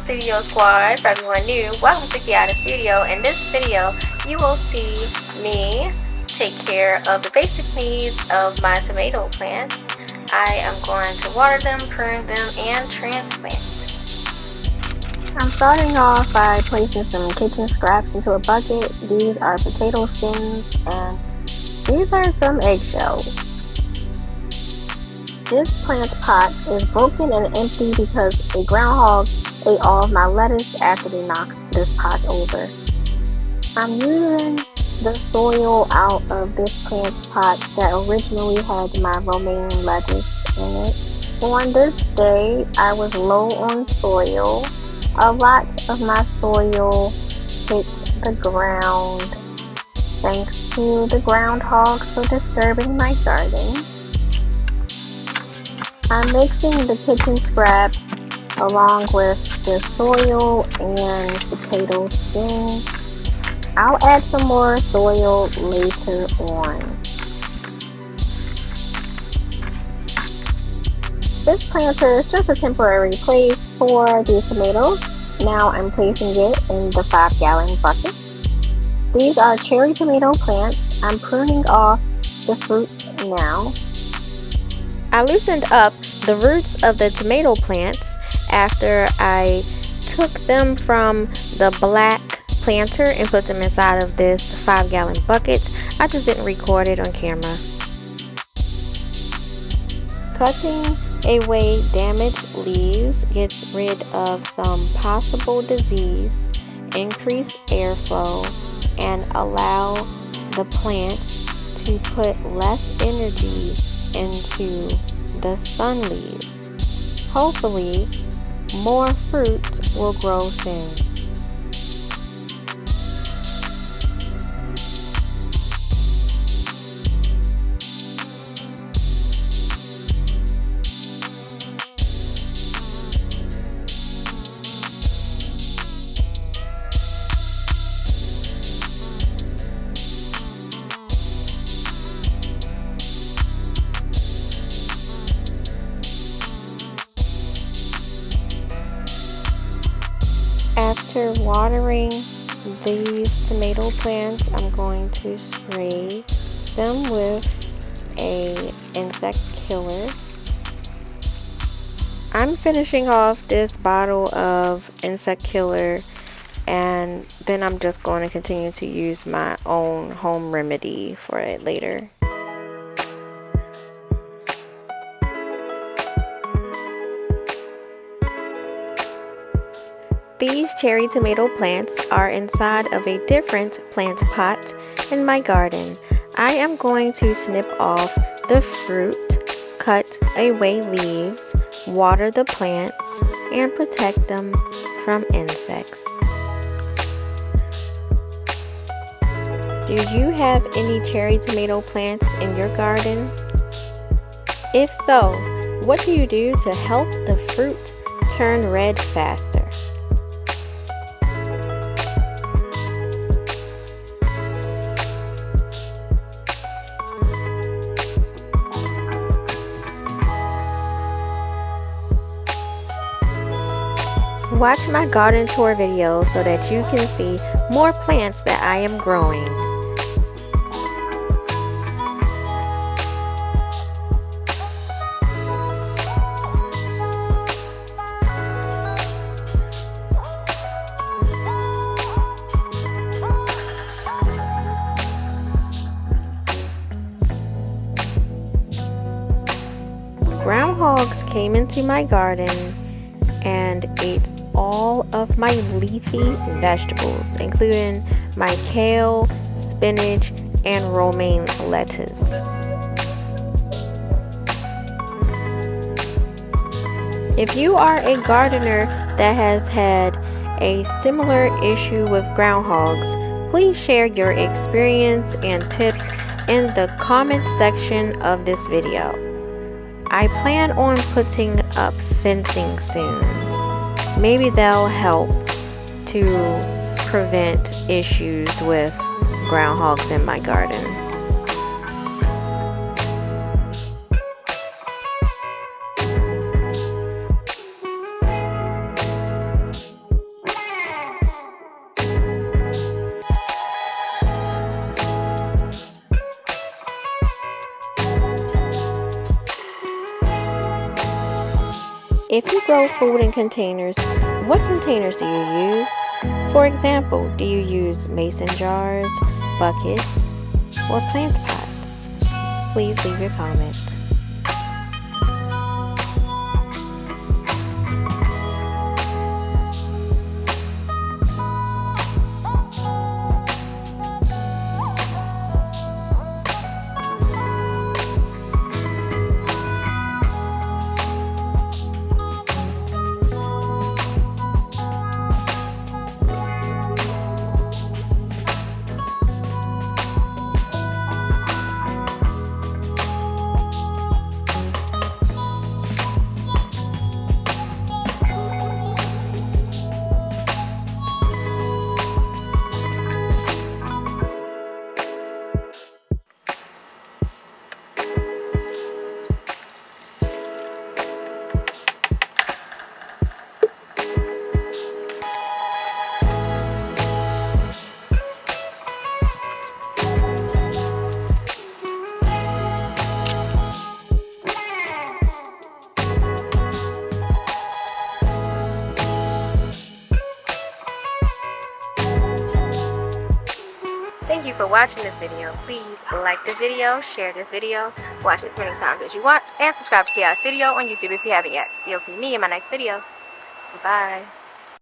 Studio Squad. For everyone new, welcome to Kiata Studio. In this video, you will see me take care of the basic needs of my tomato plants. I am going to water them, prune them, and transplant. I'm starting off by placing some kitchen scraps into a bucket. These are potato skins and these are some eggshells. This plant pot is broken and empty because a groundhog ate all of my lettuce after they knocked this pot over. I'm using the soil out of this plant pot that originally had my romaine lettuce in it. On this day, I was low on soil. A lot of my soil hit the ground thanks to the groundhogs for disturbing my garden. I'm mixing the kitchen scraps along with the soil and potato skin. I'll add some more soil later on. This planter is just a temporary place for the tomatoes. Now I'm placing it in the 5-gallon bucket. These are cherry tomato plants. I'm pruning off the fruit now. I loosened up the roots of the tomato plants after I took them from the black planter and put them inside of this 5-gallon bucket. I just didn't record it on camera. Cutting away damaged leaves gets rid of some possible disease, increase airflow, and allow the plants to put less energy into the sun leaves. Hopefully, more fruit will grow soon. After watering these tomato plants, I'm going to spray them with an insect killer. I'm finishing off this bottle of insect killer, and then I'm just going to continue to use my own home remedy for it later. These cherry tomato plants are inside of a different plant pot in my garden. I am going to snip off the fruit, cut away leaves, water the plants, and protect them from insects. Do you have any cherry tomato plants in your garden? If so, what do you do to help the fruit turn red faster? Watch my garden tour videos so that you can see more plants that I am growing. Groundhogs came into my garden and ate all of my leafy vegetables, including my kale, spinach, and romaine lettuce. If you are a gardener that has had a similar issue with groundhogs, please share your experience and tips in the comment section of this video. I plan on putting up fencing soon. Maybe that'll help to prevent issues with groundhogs in my garden. If you grow food in containers, what containers do you use? For example, do you use mason jars, buckets, or plant pots? Please leave your comment. Thank you for watching this video. Please like the video, share this video, watch it as many times as you want, and subscribe to Chaos Studio on YouTube if you haven't yet. You'll see me in my next video. Bye.